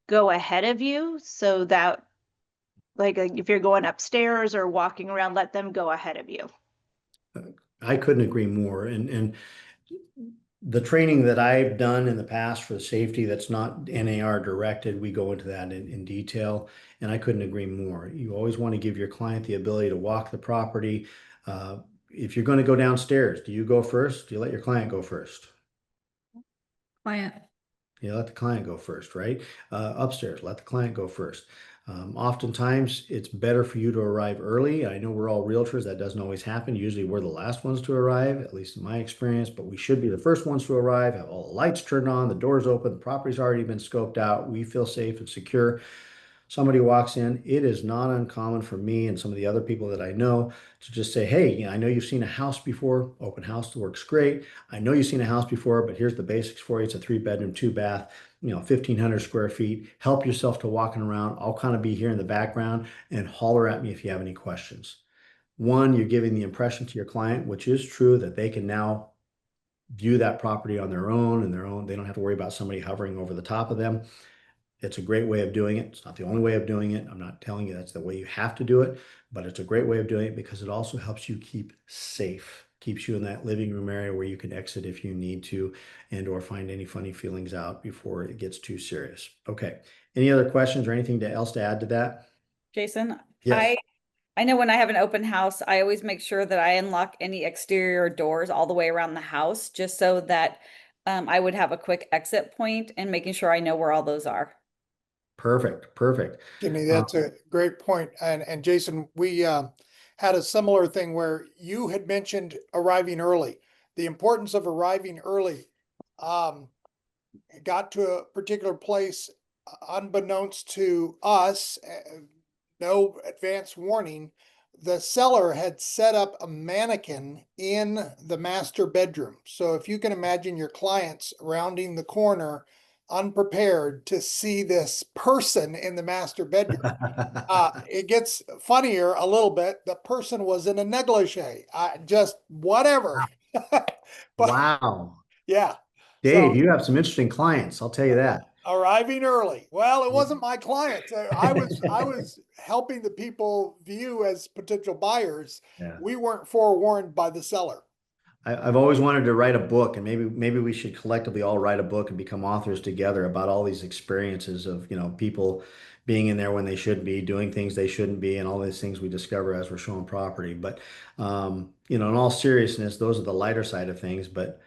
go ahead of you so that like if you're going upstairs or walking around, let them go ahead of you. I couldn't agree more. And the training that I've done in the past for safety that's not NAR directed, we go into that in detail, and I couldn't agree more. You always want to give your client the ability to walk the property. If you're going to go downstairs, do you go first? Do you let your client go first? Client. You let the client go first, right? Upstairs, let the client go first. Oftentimes, it's better for you to arrive early. I know we're all realtors. That doesn't always happen. Usually, we're the last ones to arrive, at least in my experience, but we should be the first ones to arrive, have all the lights turned on, the doors open, the property's already been scoped out. We feel safe and secure. Somebody walks in, it is not uncommon for me and some of the other people that I know to just say, hey, I know you've seen a house before. Open house works great. I know you've seen a house before, but here's the basics for you. It's a 3-bedroom, 2-bath, 1,500 square feet. Help yourself to walking around. I'll kind of be here in the background and holler at me if you have any questions. One, you're giving the impression to your client, which is true, that they can now view that property on their own and they don't have to worry about somebody hovering over the top of them. It's a great way of doing it. It's not the only way of doing it. I'm not telling you that's the way you have to do it, but it's a great way of doing it because it also helps you keep safe, keeps you in that living room area where you can exit if you need to and or find any funny feelings out before it gets too serious. Okay. Any other questions or anything else to add to that? Jason, Yes. I know when I have an open house, I always make sure that I unlock any exterior doors all the way around the house, just so that I would have a quick exit point and making sure I know where all those are. Perfect. Perfect. Jimmy, that's a great point. And Jason, we had a similar thing where you had mentioned arriving early, the importance of arriving early. got to a particular place unbeknownst to us, no advance warning. The seller had set up a mannequin in the master bedroom. So if you can imagine your clients rounding the corner unprepared to see this person in the master bedroom. It gets funnier a little bit. The person was in a negligee. Just whatever. But Wow. yeah. Dave, So you have some interesting clients, I'll tell you that. arriving early. Well, it wasn't my client. I was helping the people view as potential buyers. Yeah. We weren't forewarned by the seller. I've always wanted to write a book, and maybe we should collectively all write a book and become authors together about all these experiences of, people being in there when they shouldn't be, doing things they shouldn't be, and all these things we discover as we're showing property. But in all seriousness, those are the lighter side of things. But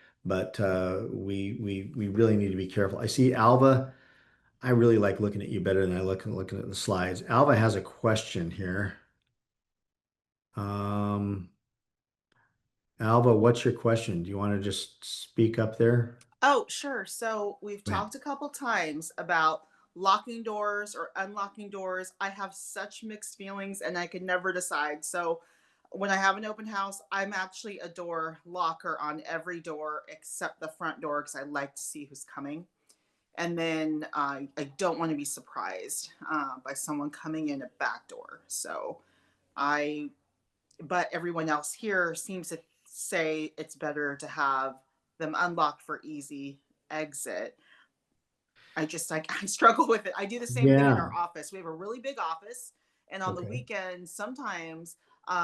we really need to be careful. I see Alva. I really like looking at you better than I looking at the slides. Alva has a question here. Um, Alva, what's your question? Do you want to just speak up there? Oh, sure. So we've Go ahead. talked a couple times about locking doors or unlocking doors. I have such mixed feelings and I can never decide. So when I have an open house, I'm actually a door locker on every door except the front door because I like to see who's coming. And then I don't want to be surprised by someone coming in a back door. So I, but everyone else here seems to say it's better to have them unlocked for easy exit. I struggle with it. I do the same thing in Yeah. our office. We have a really big office, and on the Okay. weekends, sometimes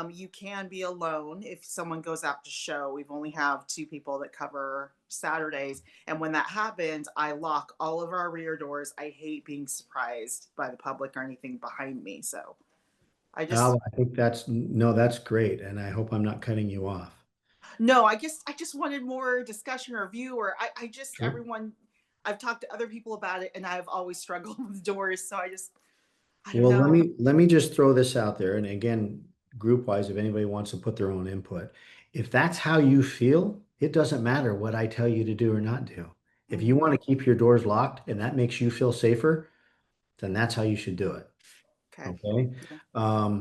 you can be alone if someone goes out to show. We've only have two people that cover Saturdays, and when that happens, I lock all of our rear doors. I hate being surprised by the public or anything behind me. So I just Alva, I think that's great. And I hope I'm not cutting you off. No, I just wanted more discussion or view, or I just Sure. everyone. I've talked to other people about it, and I've always struggled with doors. So I don't Well, let know. me just throw this out there. And again, group wise, if anybody wants to put their own input, if that's how you feel, it doesn't matter what I tell you to do or not do. If you Mhm. want to keep your doors locked and that makes you feel safer, then that's how you should do it. Okay. Okay. Yeah.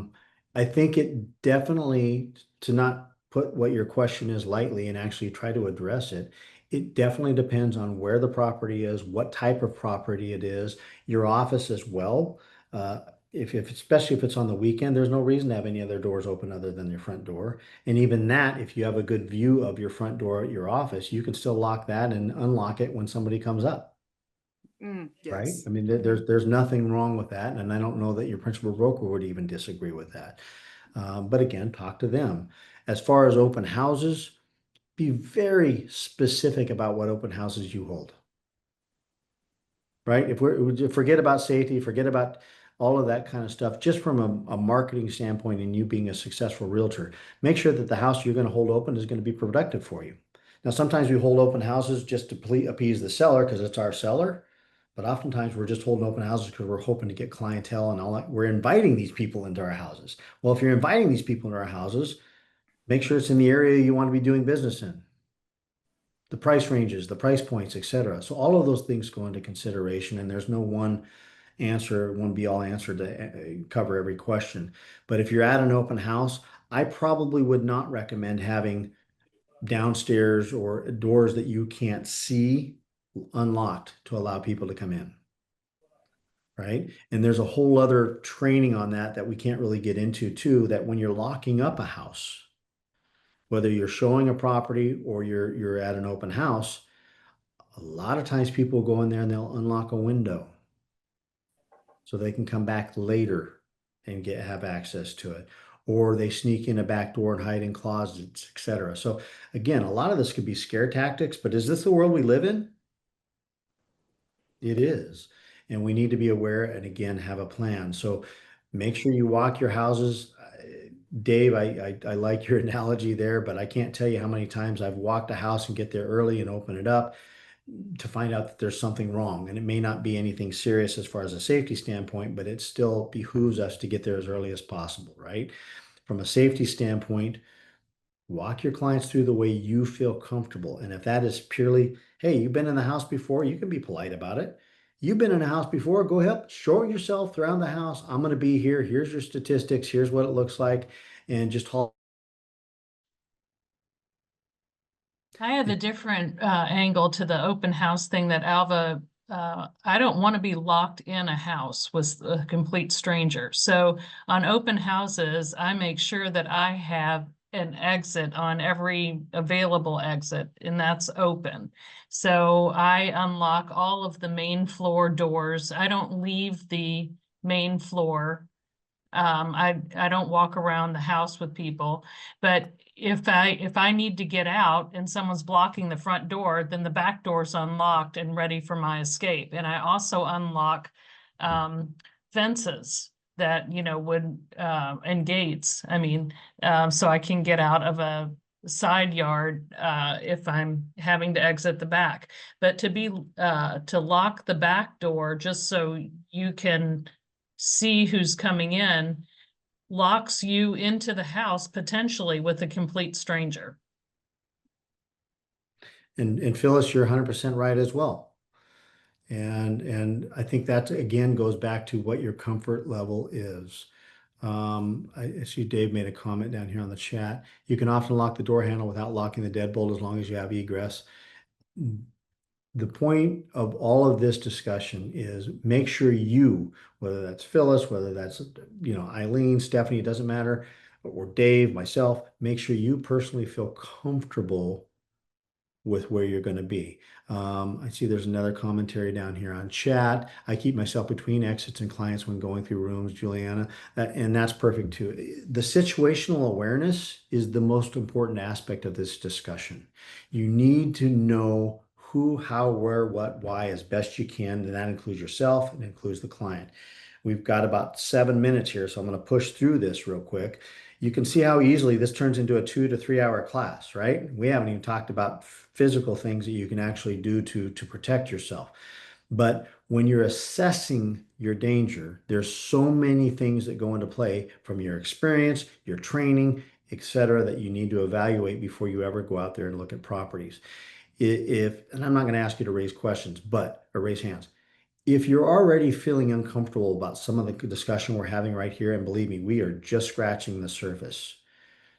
I think it definitely, to not put what your question is lightly and actually try to address it, it definitely depends on where the property is, what type of property it is, your office as well. Uh, if especially if it's on the weekend, there's no reason to have any other doors open other than your front door. And even that, if you have a good view of your front door at your office, you can still lock that and unlock it when somebody comes up. Right? Yes. I mean, Mhm. there's nothing wrong with that, and I don't know that your principal broker would even disagree with that. But again, talk to them. As far as open houses, be very specific about what open houses you hold. Right? If we forget about safety, forget about all of that kind of stuff, just from a marketing standpoint and you being a successful realtor, make sure that the house you're going to hold open is going to be productive for you. Now, sometimes we hold open houses just to appease the seller because it's our seller, but oftentimes we're just holding open houses because we're hoping to get clientele and all that. We're inviting these people into our houses. Well, if you're inviting these people into our houses, make sure it's in the area you want to be doing business in, the price ranges, the price points, etc. So all of those things go into consideration, and there's no one answer, one be all answer to cover every question. But if you're at an open house, I probably would not recommend having downstairs or doors that you can't see unlocked to allow people to come in. Right. And there's a whole other training on that we can't really get into too, that when you're locking up a house, whether you're showing a property or you're at an open house, a lot of times people go in there and they'll unlock a window so they can come back later and have access to it. Or they sneak in a back door and hide in closets, etc. So again, a lot of this could be scare tactics, but is this the world we live in? It is. And we need to be aware and again have a plan. So make sure you walk your houses. Dave, I like your analogy there, but I can't tell you how many times I've walked a house and get there early and open it up to find out that there's something wrong. And it may not be anything serious as far as a safety standpoint, but it still behooves us to get there as early as possible, right? From a safety standpoint, Walk your clients through the way you feel comfortable. And if that is purely, hey, you've been in the house before, you can be polite about it. You've been in a house before, go help show yourself around the house. I'm going to be here. Here's your statistics. Here's what it looks like. And just haul. I have a different angle to the open house thing that Alva, I don't want to be locked in a house with a complete stranger. So on open houses, I make sure that I have an exit on every available exit, and that's open. So I unlock all of the main floor doors. I don't leave the main floor. I don't walk around the house with people, but if I need to get out and someone's blocking the front door, then the back door's unlocked and ready for my escape. And I also unlock fences that, you know, would and gates. I mean, so I can get out of a side yard if I'm having to exit the back. But to lock the back door just so you can see who's coming in locks you into the house potentially with a complete stranger. And Phyllis, you're 100% right as well. And I think that again goes back to what your comfort level is. I see Dave made a comment down here on the chat. You can often lock the door handle without locking the deadbolt as long as you have egress. The point of all of this discussion is make sure you, whether that's Phyllis, whether that's, you know, Eileen, Stephanie, it doesn't matter, or Dave, myself, make sure you personally feel comfortable with where you're going to be. I see there's another commentary down here on chat. I keep myself between exits and clients when going through rooms, Juliana, and that's perfect too. The situational awareness is the most important aspect of this discussion. You need to know who, how, where, what, why as best you can, and that includes yourself and includes the client. We've got about 7 minutes here, so I'm going to push through this real quick. You can see how easily this turns into a 2 to 3 hour class, right? We haven't even talked about physical things that you can actually do to protect yourself. But when you're assessing your danger, there's so many things that go into play from your experience, your training, etc., that you need to evaluate before you ever go out there and look at properties. And I'm not going to ask you to raise questions, or raise hands. If you're already feeling uncomfortable about some of the discussion we're having right here, and believe me, we are just scratching the surface.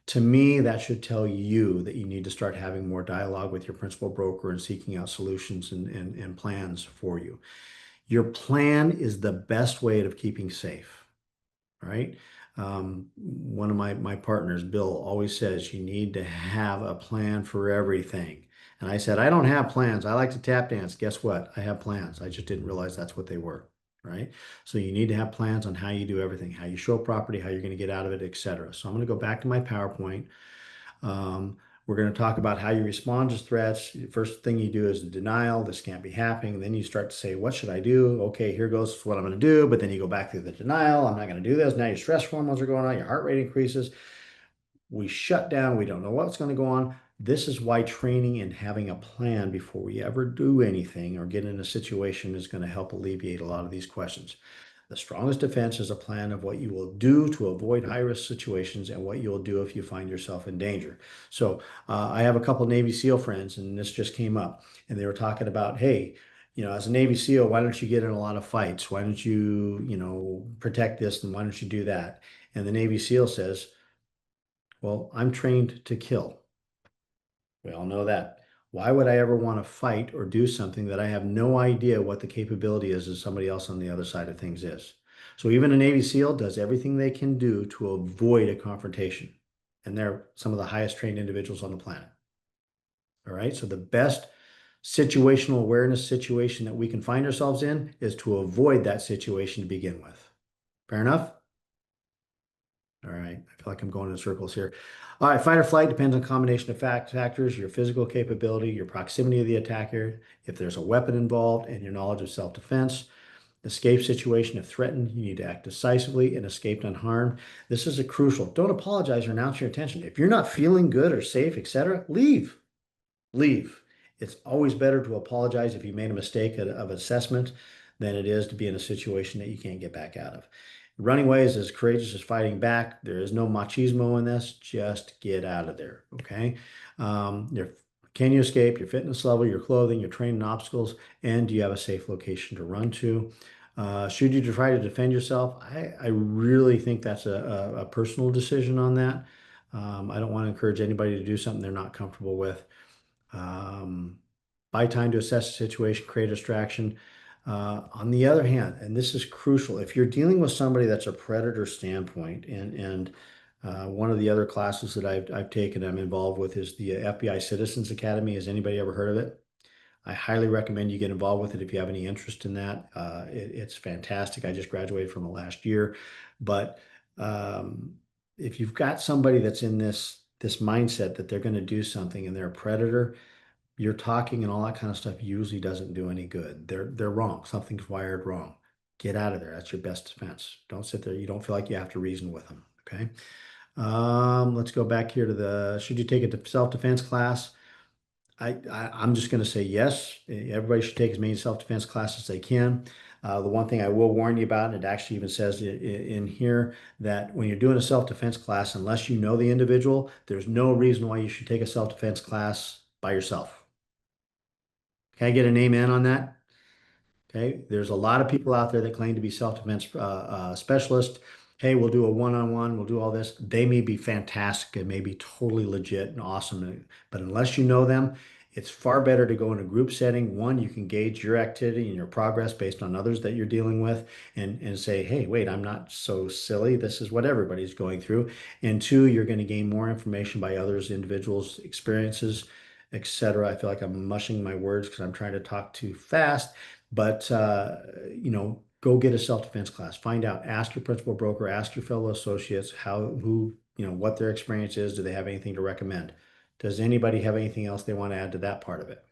To me, that should tell you that you need to start having more dialogue with your principal broker and seeking out solutions and plans for you. Your plan is the best way of keeping safe, right? One of my partners, Bill, always says you need to have a plan for everything. And I said, I don't have plans. I like to tap dance. Guess what? I have plans. I just didn't realize that's what they were, right? So you need to have plans on how you do everything, how you show property, how you're going to get out of it, etc. So I'm going to go back to my PowerPoint. We're going to talk about how you respond to threats. First thing you do is the denial. This can't be happening. Then you start to say, what should I do? Okay, here goes what I'm going to do. But then you go back to the denial. I'm not going to do this. Now your stress hormones are going on. Your heart rate increases. We shut down. We don't know what's going to go on. This is why training and having a plan before we ever do anything or get in a situation is going to help alleviate a lot of these questions. The strongest defense is a plan of what you will do to avoid high-risk situations and what you'll do if you find yourself in danger. So I have a couple Navy SEAL friends, and this just came up, and they were talking about, hey, you know, as a Navy SEAL, why don't you get in a lot of fights? Why don't you, you know, protect this, and why don't you do that? And the Navy SEAL says, well, I'm trained to kill. We all know that. Why would I ever want to fight or do something that I have no idea what the capability is of somebody else on the other side of things is? So even a Navy SEAL does everything they can do to avoid a confrontation. And they're some of the highest trained individuals on the planet. All right. So the best situational awareness situation that we can find ourselves in is to avoid that situation to begin with. Fair enough? All right. I feel like I'm going in circles here. All right. Fight or flight depends on a combination of factors, your physical capability, your proximity of the attacker, if there's a weapon involved, and your knowledge of self-defense. Escape situation, if threatened, you need to act decisively and escape unharmed. This is a crucial. Don't apologize or announce your intention. If you're not feeling good or safe, etc., leave. Leave. It's always better to apologize if you made a mistake of assessment than it is to be in a situation that you can't get back out of. Running away is as courageous as fighting back. There is no machismo in this. Just get out of there. Okay. Can you escape your fitness level, your clothing, your training obstacles, and do you have a safe location to run to? Should you try to defend yourself? I really think that's a personal decision on that. I don't want to encourage anybody to do something they're not comfortable with. Um, Buy time to assess the situation, create a distraction. On the other hand, and this is crucial, if you're dealing with somebody that's a predator standpoint, and one of the other classes that I've taken, I'm involved with is the FBI Citizens Academy. Has anybody ever heard of it? I highly recommend you get involved with it if you have any interest in that. It's fantastic. I just graduated from it last year, but if you've got somebody that's in this mindset that they're going to do something and they're a predator, you're talking and all that kind of stuff usually doesn't do any good. They're wrong. Something's wired wrong. Get out of there. That's your best defense. Don't sit there. You don't feel like you have to reason with them. Okay. Let's go back here to the should you take a self-defense class? I'm just going to say yes. Everybody should take as many self-defense classes as they can. The one thing I will warn you about, and it actually even says in here that when you're doing a self-defense class, unless you know the individual, there's no reason why you should take a self-defense class by yourself. Can I get an amen on that? Okay, there's a lot of people out there that claim to be self-defense specialists. Hey, we'll do a one-on-one, we'll do all this. They may be fantastic and may be totally legit and awesome, but unless you know them, it's far better to go in a group setting. One, you can gauge your activity and your progress based on others that you're dealing with and say, hey, wait, I'm not so silly. This is what everybody's going through. And two, you're going to gain more information by others, individuals' experiences, etc. I feel like I'm mushing my words because I'm trying to talk too fast. But go get a self-defense class. Find out. Ask your principal broker. Ask your fellow associates what their experience is. Do they have anything to recommend? Does anybody have anything else they want to add to that part of it?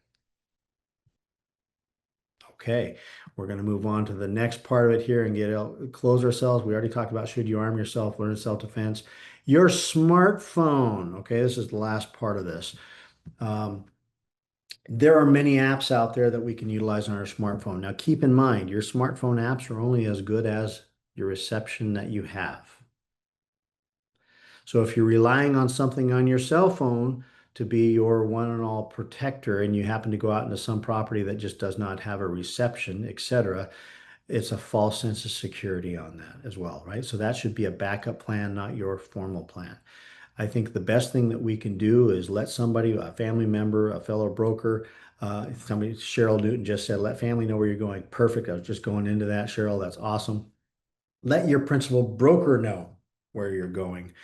Okay, we're going to move on to the next part of it here and close ourselves. We already talked about should you arm yourself, learn self-defense. Your smartphone. Okay, this is the last part of this. There are many apps out there that we can utilize on our smartphone. Now, keep in mind, your smartphone apps are only as good as your reception that you have. So if you're relying on something on your cell phone to be your one and all protector, and you happen to go out into some property that just does not have a reception, etc., it's a false sense of security on that as well, right? So that should be a backup plan, not your formal plan. I think the best thing that we can do is let somebody, a family member, a fellow broker, Cheryl Newton just said, let family know where you're going. Perfect. I was just going into that, Cheryl. That's awesome. Let your principal broker know where you're going.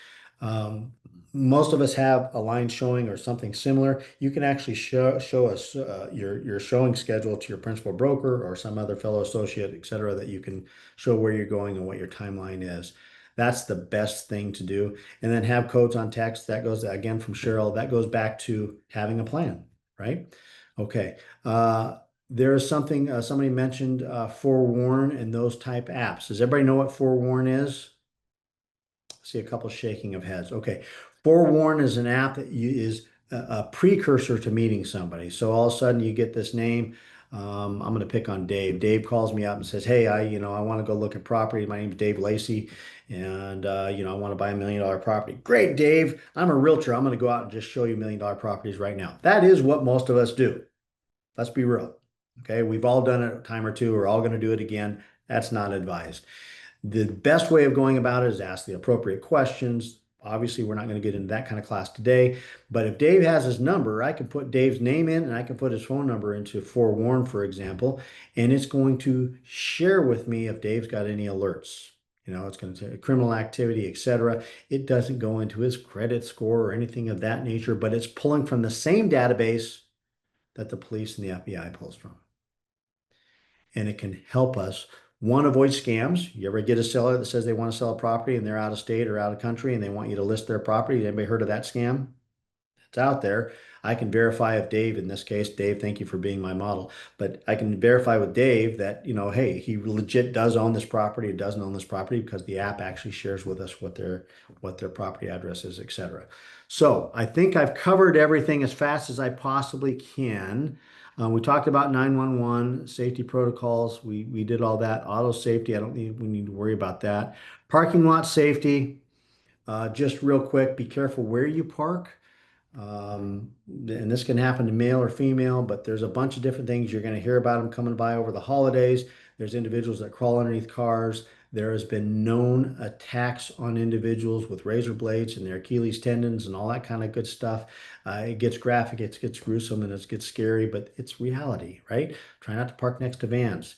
Most of us have a line showing or something similar. You can actually show us your showing schedule to your principal broker or some other fellow associate, et cetera, that you can show where you're going and what your timeline is. That's the best thing to do. And then have codes on text. That goes again from Cheryl. That goes back to having a plan, right? Okay. There is something somebody mentioned Forewarn and those type apps. Does everybody know what Forewarn is? See a couple shaking of heads. Okay. Forewarn is an app that is a precursor to meeting somebody. So all of a sudden you get this name. I'm going to pick on Dave. Dave calls me up and says, hey, I want to go look at property. My name is Dave Lacey, and I want to buy $1 million property. Great, Dave. I'm a realtor. I'm going to go out and just show you $1 million properties right now. That is what most of us do. Let's be real. Okay. We've all done it a time or two. We're all going to do it again. That's not advised. The best way of going about it is ask the appropriate questions. Obviously, we're not going to get into that kind of class today, but if Dave has his number, I can put Dave's name in and I can put his phone number into Forewarn, for example, and it's going to share with me if Dave's got any alerts. It's going to say criminal activity, etc. It doesn't go into his credit score or anything of that nature, but it's pulling from the same database that the police and the FBI pulls from. And it can help us, one, avoid scams. You ever get a seller that says they want to sell a property and they're out of state or out of country and they want you to list their property? Anybody heard of that scam? It's out there. I can verify if Dave, in this case, Dave, thank you for being my model, but I can verify with Dave that, hey, he legit does own this property, doesn't own this property, because the app actually shares with us what their property address is, etc. So I think I've covered everything as fast as I possibly can. We talked about 911 safety protocols. We did all that. Auto safety, I don't need, we need to worry about that. Parking lot safety, just real quick, be careful where you park. And this can happen to male or female, but there's a bunch of different things. You're going to hear about them coming by over the holidays. There's individuals that crawl underneath cars. There has been known attacks on individuals with razor blades and their Achilles tendons and all that kind of good stuff. It gets graphic, it gets gruesome, and it gets scary, but it's reality, right? Try not to park next to vans.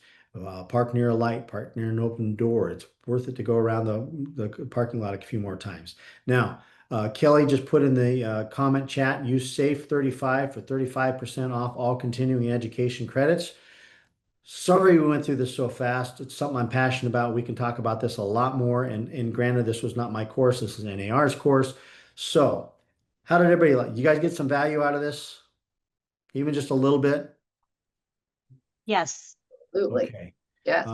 Park near a light, park near an open door. It's worth it to go around the parking lot a few more times. Now, Kelly just put in the comment chat, use SAFE 35 for 35% off all continuing education credits. Sorry we went through this so fast. It's something I'm passionate about. We can talk about this a lot more. And granted, this was not my course. This is NAR's course. So how did everybody like? You guys get some value out of this? Even just a little bit? Yes. Absolutely. Okay. Yes.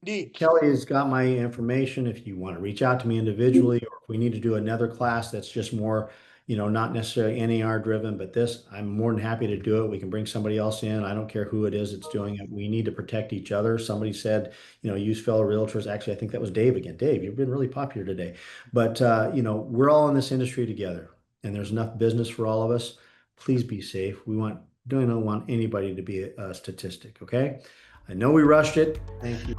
Indeed. Kelly has got my information if you want to reach out to me individually, or if we need to do another class that's just more, not necessarily NAR driven, but this, I'm more than happy to do it. We can bring somebody else in. I don't care who it is that's doing it. We need to protect each other. Somebody said, use fellow realtors. Actually, I think that was Dave again. Dave, you've been really popular today. But, we're all in this industry together, and there's enough business for all of us. Please be safe. Don't want anybody to be a statistic, okay? I know we rushed it. Thank you.